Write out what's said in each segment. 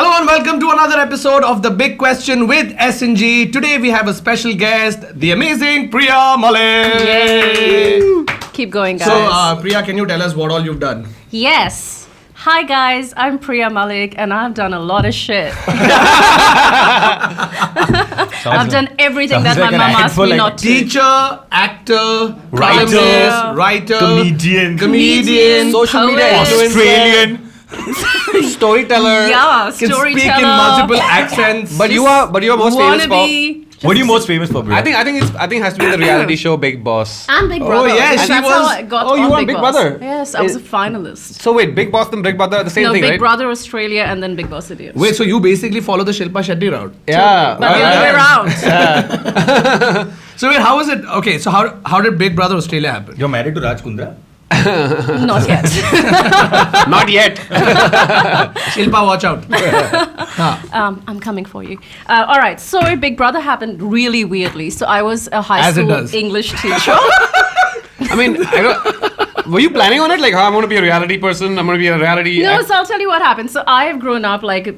Hello and welcome to another episode of The Big Question with SnG. Today we have a special guest, the amazing Priya Malik. Yay! Keep going, guys. So, Priya, can you tell us what all you've done? Yes. Hi guys, I'm Priya Malik and I've done a lot of shit. I've done everything that my mom asked me not to. Teacher, actor, writer, comedian, social media Australian, storyteller. Yeah, can storyteller. speak in multiple accents. But you are most famous for. Wannabe. What are you most famous for, bro? I think it has to be the reality show Big Boss. And Big Brother. yes, And she that's was- how I got Oh, you on won Big Big Boss. Brother? Yes, I was a finalist. So wait, Big Boss and Big Brother are the same No, thing, Big right? Brother Australia and then Big Boss India. Wait, so you basically follow the Shilpa Shetty route? Yeah. But the other way around. So wait, how was it? Okay, so how did Big Brother Australia happen? You're married to Raj Kundra? Not yet. Not yet. Shilpa, watch out. I'm coming for you. All right, so Big Brother happened really weirdly. So I was a high As it school does. English teacher. I mean, were you planning on it? Like, I'm going to be a reality person. I'm going to be a reality. No, so I'll tell you what happened. So I have grown up like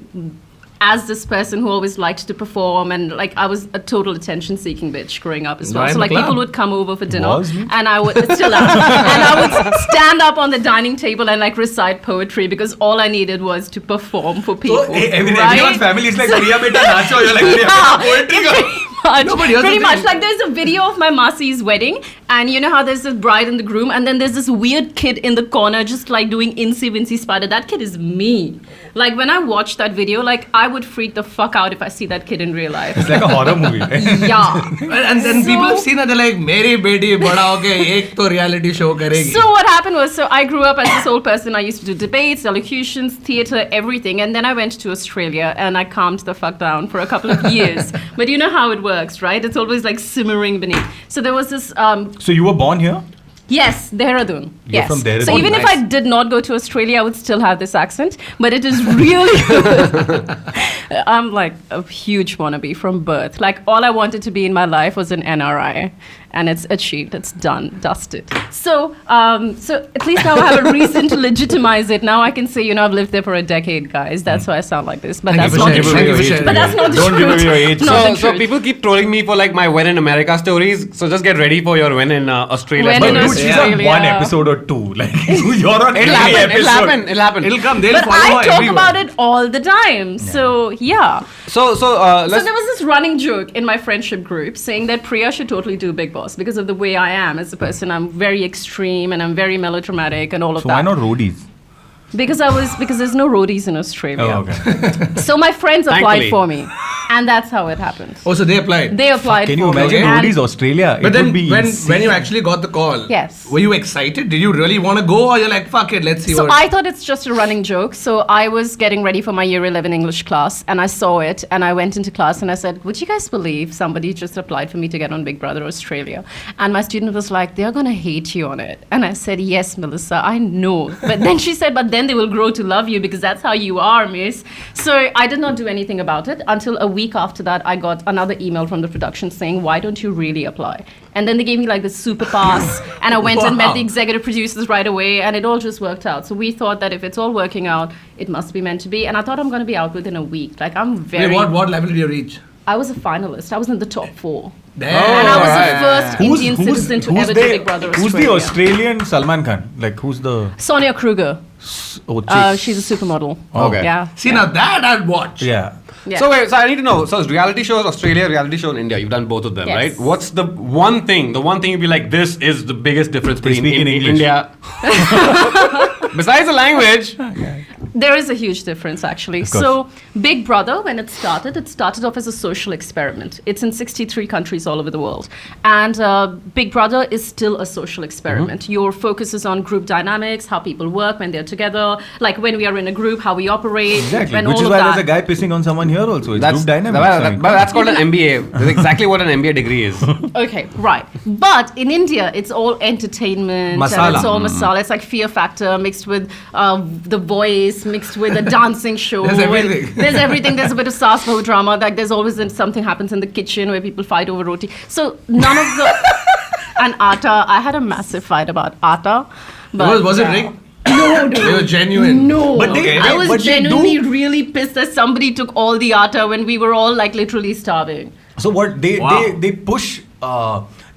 as this person who always liked to perform, and like I was a total attention-seeking bitch growing up as well. Right So in like the club. people would come over for dinner, Was? and I would still am, and I would stand up on the dining table and like recite poetry because all I needed was to perform for people. Everyone's family is like, Priya beta nacho. You're like, Priya Yeah, beta poetry ka. much. No, but here's the Pretty much. thing. Like there's a video of my Masi's wedding, and you know how there's this bride and the groom, and then there's this weird kid in the corner just like doing Incy Wincy Spider. That kid is me. Like when I watch that video, like I would freak the fuck out if I see that kid in real life. It's like a horror movie. Right? Yeah. And then people have So- seen it, they're like, Meri beti bada hoke ek to reality show karegi. So what happened was, so I grew up as this old person. I used to do debates, elocutions, theatre, everything. And then I went to Australia and I calmed the fuck down for a couple of years. But you know how it works, right? It's always like simmering beneath. So there was this, So you were born here? yes, Dehradun. You're Yes. from Dehradun. So even if I did not go to Australia, I would still have this accent. But it is really good. I'm like a huge wannabe from birth. Like all I wanted to be in my life was an NRI. And it's achieved. It's done, dusted. So, so at least now I have a reason to legitimize it. Now I can say, you know, I've lived there for a decade, guys. That's why I sound like this. But Thank that's you for not the sharing. Thank you for truth. sharing. But that's not the Don't truth. give away your age. Not the So truth. people keep trolling me for like my when in America stories. So just get ready for your when in Australia When But in stories. dude, she's on Australia. one episode or two. Like, you're on It'll every happen. episode. It'll happen. It'll happen. It'll come, they'll But follow I her talk everywhere. about it all the time. So, yeah. So So let's. there was this running joke in my friendship group saying that Priya should totally do Big Boss because of the way I am as a person. I'm very extreme and I'm very melodramatic and all of So that. why not roadies? Because there's no roadies in Australia. Oh, okay. So my friends applied Thankfully. for me, and that's how it happened. Oh, so they applied. They applied Can for you imagine me. and- roadies Australia? But it then would be when insane. you actually got the call, Yes. were you excited? Did you really want to go, or you're like, fuck it, let's see So what... I thought it's just a running joke. So I was getting ready for my year 11 English class and I saw it and I went into class and I said, would you guys believe somebody just applied for me to get on Big Brother Australia? And my student was like, they're going to hate you on it. And I said, yes, Melissa, I know. But then she said, but then they will grow to love you because that's how you are, miss. So I did not do anything about it until a week after that, I got another email from the production saying, why don't you really apply? And then they gave me like this super pass and I went and met Wow. the executive producers right away and it all just worked out. So we thought that if it's all working out, it must be meant to be. And I thought I'm going to be out within a week. Like I'm very... Wait, what level did you reach? I was a finalist. I was in the top 4. Damn. And I was alright. the first Indian citizen to ever do Big Brother Australia. Who's the Australian Salman Khan? Like, who's the... Sonia Kruger. Oh, chick. She's a supermodel. Okay. Yeah. See, now that I'd watch. Yeah. Yeah. So wait, so I need to know. So it's reality shows Australia, reality show in India. You've done both of them, Yes. right? What's the one thing you'd be like, this is the biggest difference They between speak in English. India? Besides the language. There is a huge difference, actually. Of course. So, Big Brother, when it started off as a social experiment. It's in 63 countries all over the world. And Big Brother is still a social experiment. Your focus is on group dynamics, how people work when they're together, like when we are in a group, how we operate, Exactly. and Which all is of why that. there's a guy pissing on someone here also. It's group dynamics. But that's called an MBA. That's exactly what an MBA degree is. Okay, right. But in India, it's all entertainment. Masala. And it's all masala. It's like Fear Factor mixed with The Voice, mixed with a dancing show. There's and everything. There's everything. There's a bit of Sasbo drama. Like there's always something happens in the kitchen where people fight over roti. So none of the... And atta. I had a massive fight about atta. But, Was it rigged? No, dude. They were genuine. No, But they- I was but they genuinely do- really pissed that somebody took all the atta when we were all like literally starving. So what Wow. they push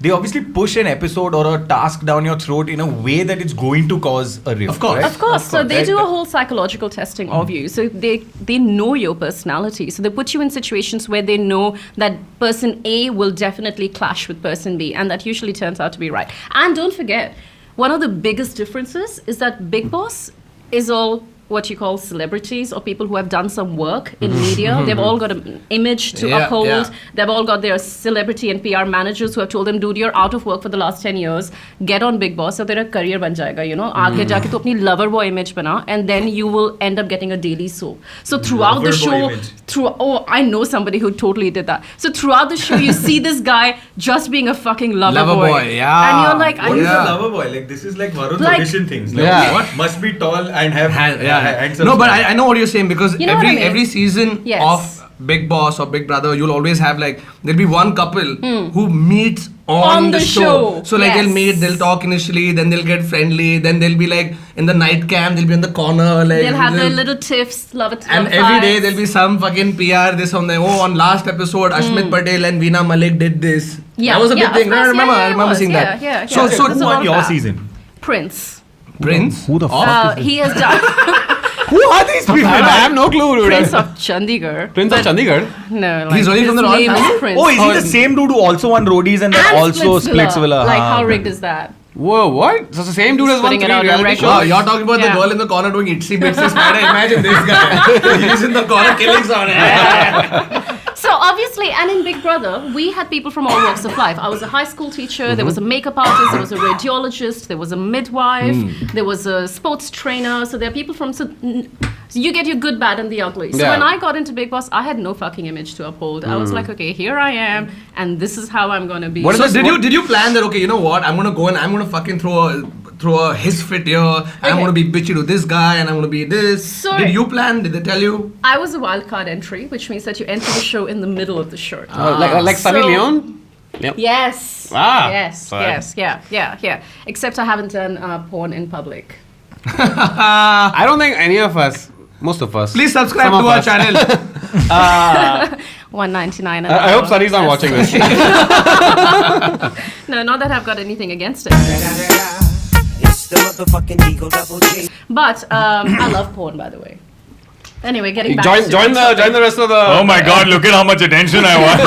they obviously push an episode or a task down your throat in a way that it's going to cause a rift. Of course. right? Of course. So they Right? do a whole psychological testing of you. So they know your personality. So they put you in situations where they know that person A will definitely clash with person B, and that usually turns out to be right. And don't forget, one of the biggest differences is that Big Boss is all what you call celebrities or people who have done some work in media. They've all got an image to Yeah, uphold. yeah. They've all got their celebrity and PR managers who have told them, dude, you're out of work for the last 10 years. Get on Big Boss, so तेरा career बन जाएगा, you know. आगे जाके तू अपनी lover boy image बना, and then you will end up getting a daily soap. So throughout the Lover boy show, image. I know somebody who totally did that. So throughout the show, you see this guy just being a fucking lover Lover boy, yeah. And you're like, What is Yeah. a lover boy? Like this is like Varun's Like- audition things. Yeah. What must be tall and have handsome. No, but I know what you're saying because You know what I mean? every season Yes. of Big Boss or Big Brother, you'll always have like there'll be one couple who meets on the show. So like they'll Yes. meet, they'll talk initially, then they'll get friendly, then they'll be like in the night camp, they'll be in the corner, like they'll have their they'll- little tiffs, love it. and every day there'll be some fucking PR this on there. Oh, on last episode, Ashmit Patel and Veena Malik did this. Yeah, That was a yeah, big thing. of course, I remember. yeah, I it remember was. seeing Yeah, that. yeah, So, yeah. so There's a who lot won of your that. season? Prince. Prince. Who the Of- He has done Who are these people? I have no clue. dude. Prince of Chandigarh. Prince of Chandigarh. No, He's only his from the Royal name is Family? Prince. Oh, is he the same dude who also won Roadies and then And also Splitsvilla? Like, Ah, how okay. rigged is that? Whoa, what? So it's the same dude as one Putting it three out on reality record. shows? Wow, you're talking about Yeah. the girl in the corner doing itsy bitsy spider. Imagine this guy. He's in the corner killing someone. So obviously, and in Big Brother, we had people from all walks of life. I was a high school teacher, there was a makeup artist, there was a radiologist, there was a midwife, there was a sports trainer. So there are people from... So you get your good, bad, and the ugly. So Yeah. when I got into Big Boss, I had no fucking image to uphold. I was like, okay, here I am, and this is how I'm going to be. What is So this- did you plan that? Okay, you know what? I'm gonna go and I'm gonna fucking throw a his fit here. And I'm Okay. gonna be bitchy to this guy, and I'm gonna be this. So- did you plan? Did they tell you? I was a wild card entry, which means that you enter the show in the middle of the show. Like Sunny So- Leon? Yep. Yes. Ah, Yes. sorry. Yes. Yeah. Except I haven't done porn in public. I don't think any of us, most of us. Please subscribe some to of our us. channel. $1.99. I hope Sunny's not watching this. No, not that I've got anything against it. It's the motherfucking Eagle Double G. But I love porn, by the way. Anyway, getting back join to join the rest of the. Oh my god, look at how much attention I want.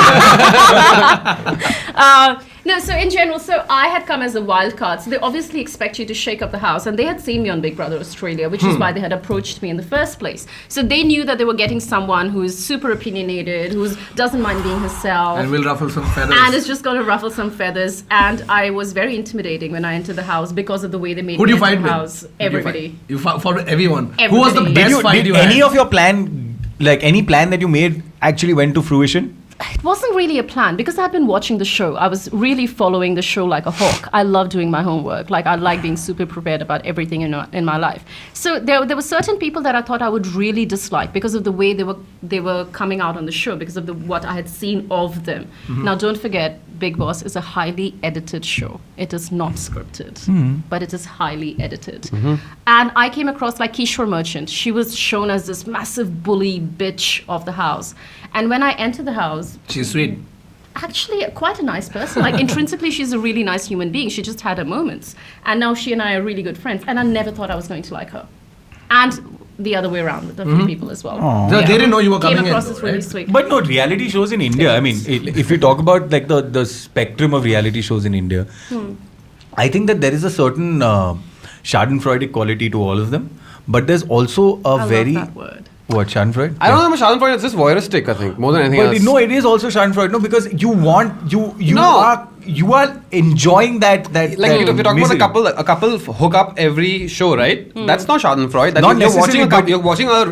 No, so in general, so I had come as a wild card. So they obviously expect you to shake up the house. And they had seen me on Big Brother Australia, which is why they had approached me in the first place. So they knew that they were getting someone who is super opinionated, who doesn't mind being herself. And we'll ruffle some feathers. And it's just going to ruffle some feathers. And I was very intimidating when I entered the house because of the way they made Who do me you enter fight the with? house. Who do you Everybody. fight? You fought for everyone. Who was the Everybody. best fight Did you any had? of your plan, like any plan that you made, actually went to fruition? It wasn't really a plan because I've been watching the show. I was really following the show like a hawk. I love doing my homework. Like I like being super prepared about everything in my life. So there were certain people that I thought I would really dislike because of the way they were coming out on the show, because of what I had seen of them. Now don't forget, Big Boss is a highly edited show. It is not scripted, but it is highly edited. And I came across like Kishore Merchant. She was shown as this massive bully bitch of the house. And when I entered the house, She's sweet. actually quite a nice person. Like intrinsically, she's a really nice human being. She just had her moments. And now she and I are really good friends. And I never thought I was going to like her. And the other way around with a few people as well. They didn't know you were Came coming in. across though, as really right? sweet. But no, reality shows in India, I mean, if you talk about like the spectrum of reality shows in India, I think that there is a certain Schadenfreudic quality to all of them. But there's also a I very... love that word. What, Schadenfreude? I don't know about Schadenfreude. It's just voyeuristic, I think, more than anything But else. no, it is also Schadenfreude. No, because you are enjoying that Like that if you're talking misery. about a couple hook up every show, right? That's not Schadenfreude. That's Not you're watching necessarily, you're watching a.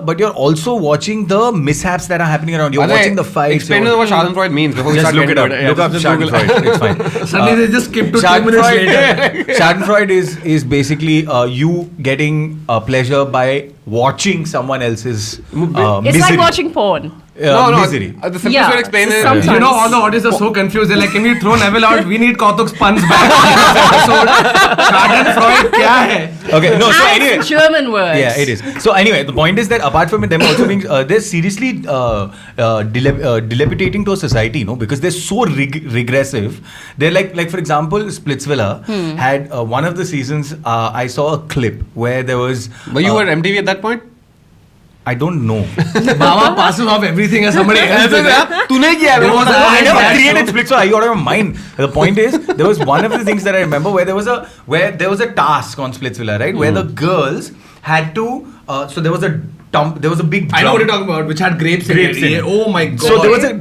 but you're also watching the mishaps that are happening around. You're watching the fights. Explain you're- what Schadenfreude means before we Just start look it getting up. into Look up Just Google it. Schadenfreude. It's fine. Suddenly they just skip to 2 minutes later. Schadenfreude is basically you getting pleasure by watching someone else's It's misery. like watching porn. misery. The simplest way to explain so it. sometimes- You know, all the audience are so confused. They're like, can we throw Neville out? We need Kautuk's puns back in this episode. Schadenfreude, kya hai? Okay, no, so And anyway. German words. Yeah, it is. So anyway, the point is that apart from them also being, they're seriously dilapidating to a society, you know, because they're so regressive. They're like for example, Splitsvilla had one of the seasons. I saw a clip where there was. But you were MTV at that point? I don't know. Baba passes off everything as somebody else did it. तूने किया There was a- I never Yeah, created so- Splitsvilla. You out of your mind. The point is, there was one of the things that I remember where there was a task on Splitsvilla, right, where the girls had to. So there was a big. Drum. I know what you're talking about, which had grapes in Grapes it. in it. Yeah, oh my god. So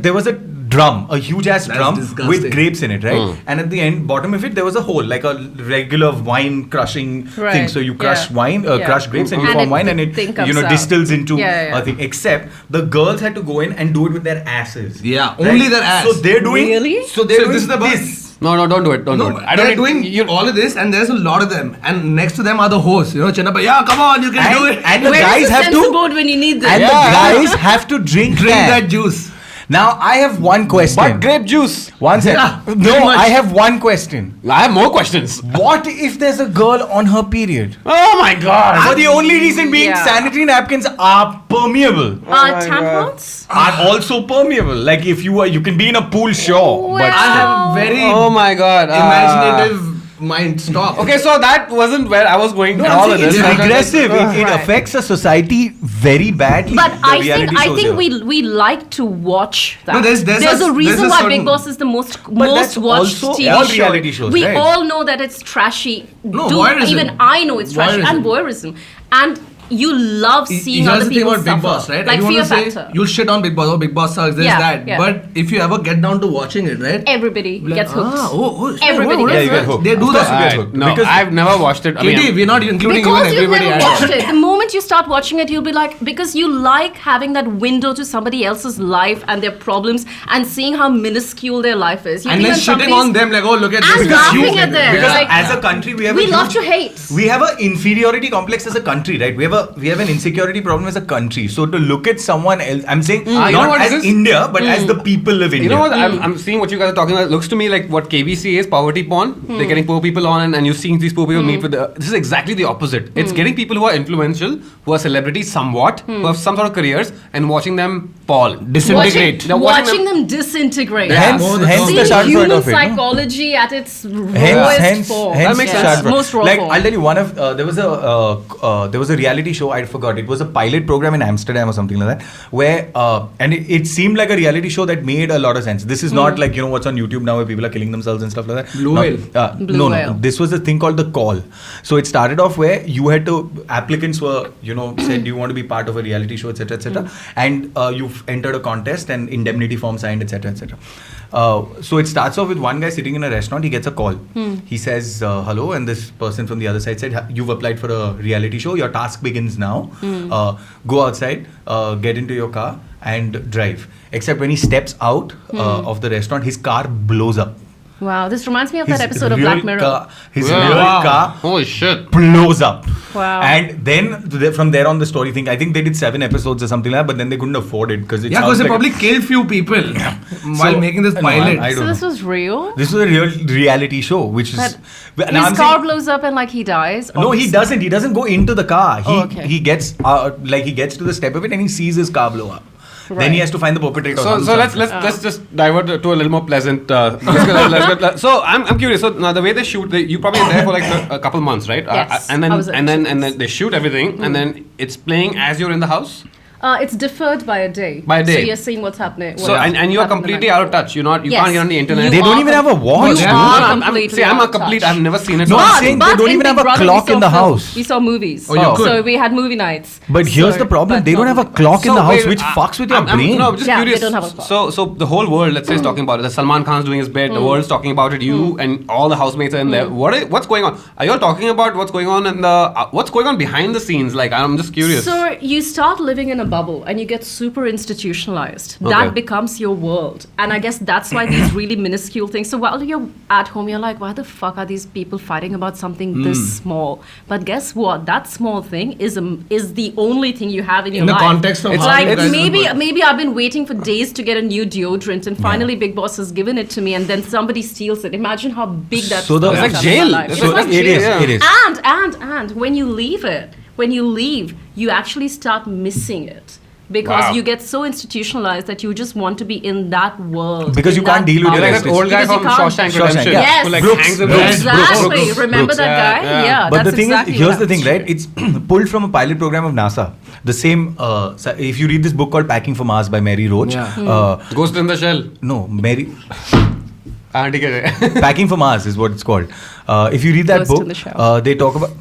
there was a drum, a huge ass That's drum disgusting. with grapes in it, right? And at the end, bottom of it, there was a hole, like a regular wine crushing Right. thing. So you crush Yeah. wine, Yeah. crush grapes, and you And form it- wine, and the it thing comes out. distills into Yeah. a thing. Except the girls had to go in and do it with their asses. Yeah, right? only their ass. So they're doing. Really? So they're So doing this is the this. No, don't do it. Don't do No, it. I don't they're need- doing all of this, and there's a lot of them. And next to them are the hosts. You know, Chinnappa, yeah, come on, you can do it. And the Where guys is the have censor to. board when you need them? And the guys have to drink That juice. Now I have one question. But grape juice. One second. Yeah, no, pretty much. I have one question. I have more questions. What if there's a girl on her period? Oh my god. For the only reason being Yeah. sanitary napkins are permeable. Tampons? Are also permeable. Like if you can be in a pool, sure. Well- I have very Oh my god. imaginative mind. Stop. Okay, so that wasn't where I was going. No, with I'm all of saying this. It's it's regressive. It Right. affects a society very badly. But the I reality think shows here. we like to watch that. No, there's a reason there's a why certain- Big Boss is the most that's watched also TV all show. reality shows, we right? all know that it's trashy. No, Dude, voyeurism. even I know it's trashy and voyeurism. And you love seeing Here's other the thing people about suffer. Big Boss, right? Like Everyone Fear will say, Factor. you'll shit on Big Boss. Oh, Big Boss sucks. There's Yeah, that. yeah. But if you ever get down to watching it, right? Everybody you'll be like, gets hooked. shit, Everybody what gets is you get that? hooked. They do Of course that. you get Alright, hooked. no, Because- I've never watched it. I mean, KT, we're not including Because even you've everybody. never else. watched it. The moment you start watching it, you'll be like, because you like having that window to somebody else's life and their problems and seeing how minuscule their life is. You And think then when shitting on them like, oh, look at And this. laughing at them. Because Like, as a country, we have we a love huge- to hate. We have an inferiority complex as a country, right? We have an insecurity problem as a country. So to look at someone else, I'm saying you know not what as it is? India, but as the people of India. You know what? I'm seeing what you guys are talking about. It looks to me like what KBC is poverty porn. They're getting poor people on, and you're seeing these poor people meet with. This is exactly the opposite. It's getting people who are influential, who are celebrities somewhat, who have some sort of careers, and watching them fall. Disintegrate. They're Watching them disintegrate. Hence, more hence than the Seeing Schadenfreude human of it. No? psychology at its rawest form. Hence That makes sense. Schadenfreude. Most raw Like form. I'll tell you, one of there was a reality show. I forgot. It was a pilot program in Amsterdam or something like that, where and it seemed like a reality show that made a lot of sense. This is not like what's on YouTube now where people are killing themselves and stuff like that. Blue No, whale. Blue no, whale. This was a thing called the call. So it started off where you had to applicants were said, do you want to be part of a reality show, etc., etc., and you've entered a contest and indemnity form signed, etc., etc. So it starts off with one guy sitting in a restaurant. He gets a call. He says hello, and this person from the other side said, you've applied for a reality show. Your task begins now. Go outside, get into your car and drive. Except when he steps out of the restaurant, his car blows up. Wow, this reminds me of His that episode of real Black Mirror. His Wow. real car Holy shit. blows up. Wow. And then from there on the story thing, I think they did 7 episodes or something like that, but then they couldn't afford it because Yeah, because they probably killed few people while making this No, pilot. I So don't this know. was real? This was a real reality show, which is. But Now his I'm car saying- blows up and like he dies? No, he doesn't. He doesn't go into the car. Okay. He gets he gets to the step of it and he sees his car blow up. Then Right. he has to find the perpetrator. So let's just divert to a little more pleasant. So I'm curious. So now the way they shoot, you probably are there for like a couple months, right? Yes, And then I was at and then 6 and then months. they shoot everything, and then it's playing as you're in the house. It's deferred by a day. By a day. So you're seeing what's happening. So and you're completely out of touch. You can't get on the internet. They don't even have a watch, You dude. are I'm completely I'm out a of complete. touch. I've never seen it. No, so- I'm saying they don't in even Big have a Brother, we clock saw in the films. house. We saw movies. Oh, you could. So we had movie nights. But here's the problem: but they don't not have a movies. clock in the house, wait, which fucks with your I'm brain. No, I'm just Yeah, they curious. don't have a clock. So the whole world, let's say, is talking about it. The Salman Khan's doing his bit. The world's talking about it. You and all the housemates are in there. What's going on? Are you all talking about what's going on in the what's going on behind the scenes? Like, I'm just curious. So you start living in a bubble and you get super institutionalized. Okay. That becomes your world. And I guess that's why these really minuscule things. So while you're at home, you're like, why the fuck are these people fighting about something this small? But guess what? That small thing is the only thing you have in your In the life. context of it's how like you guys maybe I've been waiting for days to get a new deodorant, and finally Big Boss has given it to me, and then somebody steals it. Imagine how big that So the- stuff It's like is in my jail. life. It's It's like like it is. yeah. It is. and when you leave, you actually start missing it. Because Wow. you get so institutionalized that you just want to be in that world. Because in you can't that deal with You're the like bubble. that old guy Because from you can't- Shawshank Shawshank, Redemption. yeah. Yes. Who like Brooks, hangs with Brooks, Brooks. Exactly. Remember Brooks. that guy? Yeah. Yeah. But the that's thing exactly is, here's what the thing, happens. right? It's pulled from a pilot program of NASA. The same, if you read this book called Packing for Mars by Mary Roach, Yeah. Ghost in the Shell. no, Mary, ठीक है. Packing for Mars is what it's called. If you read that Ghost in the book, Shell. they talk about.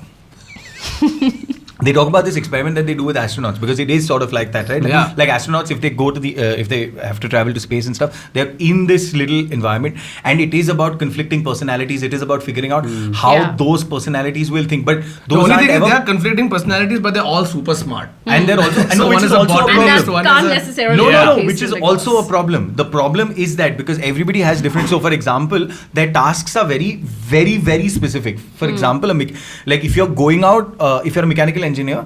They talk about this experiment that they do with astronauts, because it is sort of like that, right? Yeah. Like astronauts, if they go to the, if they have to travel to space and stuff, they're in this little environment, and it is about conflicting personalities. It is about figuring out how Yeah. those personalities will think. But The those only aren't thing is ever, they are conflicting personalities, but they're all super smart. and they're also, and So which one is is a also a botanist, And that problem. one can't is a- necessarily No, be no, the no, case which in is Big also a Boss. problem. The problem is that because everybody has different. So, for example, their tasks are very, very, very specific. For example, like if you're going out, if you're a mechanical engineer,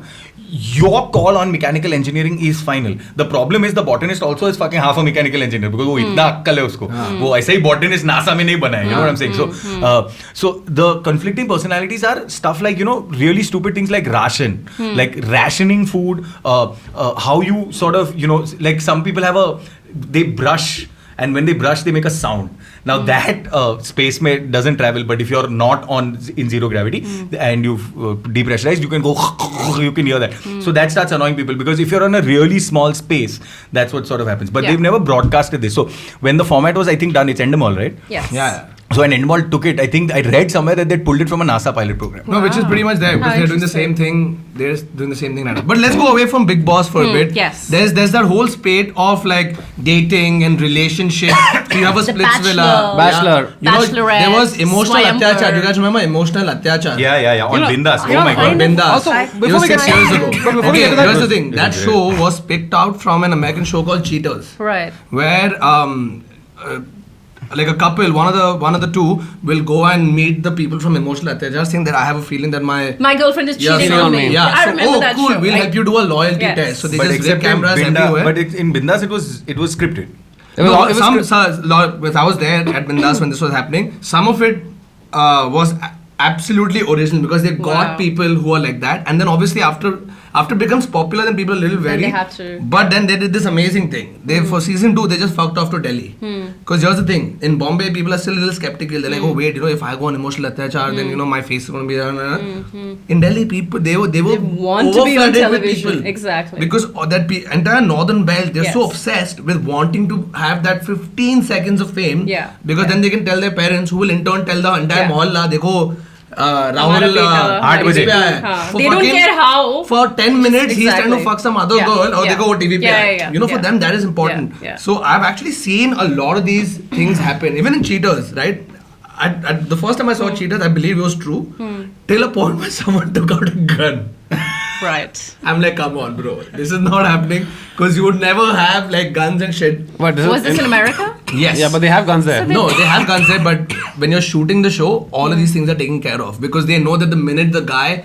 your call on mechanical engineering is final. The problem is the botanist also is fucking half a mechanical engineer, because वो इतना अक्कल है उसको. वो ऐसे ही botanist NASA में नहीं बना है. You know what I'm saying? So the conflicting personalities are stuff like, really stupid things like ration, like rationing food, how you sort of, like some people they brush, and when they brush they make a sound. Now that space doesn't travel, but if you're not in zero gravity and you've depressurized, you can go, you can hear that. So that starts annoying people, because if you're on a really small space, that's what sort of happens. But Yeah. they've never broadcasted this. So when the format was, I think, done, it's Endemol, right? Yes. Yeah. So when Endemol took it, I think I read somewhere that they pulled it from a NASA pilot program. No, which is pretty much there, because How they're doing the same interesting. thing. They're doing the same thing now. But let's go away from Big Boss for a bit. yes. There's that whole spate of like dating and relationship. You have a The Splitsvilla. Bachelor. Bachelorette, There was emotional Swayamvar. atyachar. You guys remember emotional atyachar? Yeah. On Bindas. you Oh know, my god. Bindas. Also, It before was we 6 get- years ago. but before we Okay, get to that- here's the thing. That Yeah. show was picked out from an American show called Cheaters, Right. where like a couple, one of the two will go and meet the people from emotional atyachar, saying that I have a feeling that my girlfriend is cheating so- on me. Yeah, I so, remember that cool, show. we'll help you do a loyalty Yes. test. So they But just rig except in cameras Bindas, everywhere. but in Bindas it was scripted. No, I was there at Bindas when this was happening. Some of it was absolutely original, because they got Wow. people who are like that, and then obviously after it becomes popular, then people are a little Then wary. they had to- But then they did this amazing thing. They for season 2 they just fucked off to Delhi. Because here's the thing: in Bombay, people are still a little skeptical. They're like, oh wait, if I go on emotional atyachar, then my face is going to be. In Delhi, people they were They want to be on overflooded with television. people. Exactly. Because that entire northern belt, they're so Yes. obsessed with wanting to have that 15 seconds of fame. Yeah. Because then they can tell their parents, who will in turn tell the entire Yeah. mohalla, देखो हमारा Rahul बेटा 8 हमारी बजे। बेटी- Yeah. हाँ. For They don't fucking- care how. For 10 minutes, he's trying to Exactly. fuck some other Yeah. girl, or Yeah. they go TV pe Yeah, hai. yeah, For yeah. them, that is important. Yeah, yeah. So I've actually seen a lot of these things happen, even in Cheaters, right? The first time I saw Cheaters, I believe it was true. Till a point where someone took out a gun. Right. I'm like, come on, bro. This is not happening, because you would never have like guns and shit. What, Was this in America? Yes. Yeah, but they have guns there. No, they have guns there, but when you're shooting the show, all of these things are taken care of, because they know that the minute the guy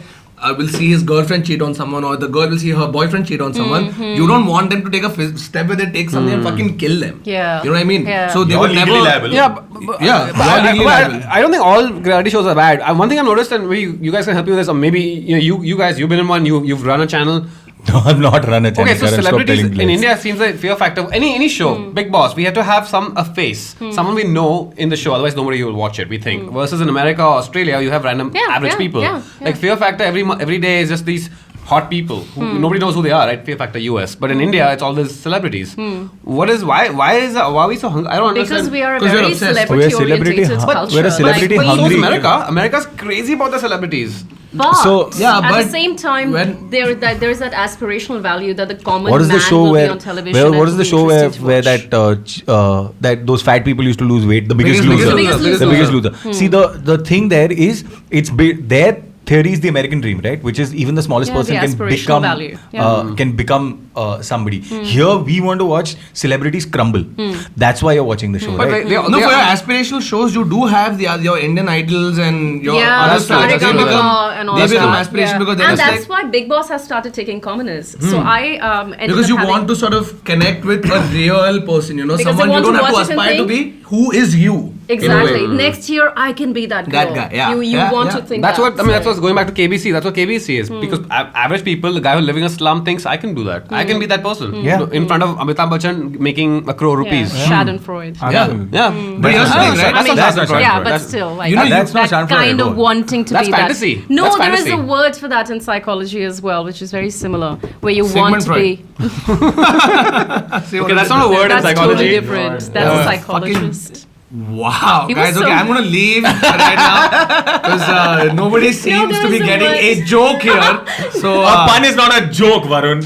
will see his girlfriend cheat on someone, or the girl will see her boyfriend cheat on someone, you don't want them to take a step where they take something and fucking kill them. Yeah. You know what I mean? Yeah. So they You're would never. legally liable. Yeah, Yeah, but you're legally liable. I don't think all reality shows are bad. One thing I've noticed, and maybe you guys can help me with this, or maybe you guys, you've been in one, you've run a channel. No, I've not run a channel. Okay, so sir. I'll stop celebrities telling in lies. India seems like fear factor. Any show, Big Boss, we have to have a face, someone we know in the show. Otherwise, nobody will watch it. We think. Versus in America or Australia, you have random Yeah, average yeah, people. yeah, yeah. Like fear factor every day is just these hot people who nobody knows who they are, right? Fear factor US, but in India, it's all these celebrities. Why are we so hungry? I don't Because understand. we are a 'Cause we're very obsessed. celebrity We're celebrity oriented hu- culture. we're a celebrity Like, So is hungry. America. America's crazy about the celebrities. But So- Yeah, at but the same time, when- there's that aspirational value that the common What is the man show will where? be on television. What is and the be show where interested to watch. that those fat people used to lose weight? The Biggest Biggest Loser. Loser. The Biggest Loser. See, the thing there is, their theory is the American dream, right? Which is even the smallest Yeah, person the can aspirational become value. Yeah. can become somebody. Here we want to watch celebrities crumble. That's why you're watching the show, But right? No, for your aspirational shows, you do have your Indian Idols and your Yeah, other that's stars. right. They Saregama and all they that. become aspirational because they're and just that's like, why Big Boss has started taking commoners. So I ended because up you having, want to sort of connect with a real person, you know, Because someone they you want don't to have to watch it and aspire to think- be. Who is you? exactly. Next year I can be that girl. That guy, yeah. You Yeah, want yeah. to think That's that. what I mean. That's So- what's going back to KBC. That's what KBC is because average people, the guy who's living in a slum, thinks I can do that. I can be that person. Yeah. In front of Amitabh Bachchan making 1 crore rupees. Yeah. Schadenfreude. Absolutely. Yeah. But you're saying, right? I mean, That's not yeah, Schadenfreude. but That's- still, like you know, that's not that Schadenfreude kind at of all. wanting to That's be fantasy. that. No, That's there is fantasy. a word for that in psychology as well, which is very similar, where you Sigmund want to Freud. be. Okay, that's not a word in That's psychology. totally different. That's a psychologist. Wow, He was guys. so- Okay, I'm gonna leave right now because nobody seems there to be is a getting word. a joke here. So A pun is not a joke, Varun.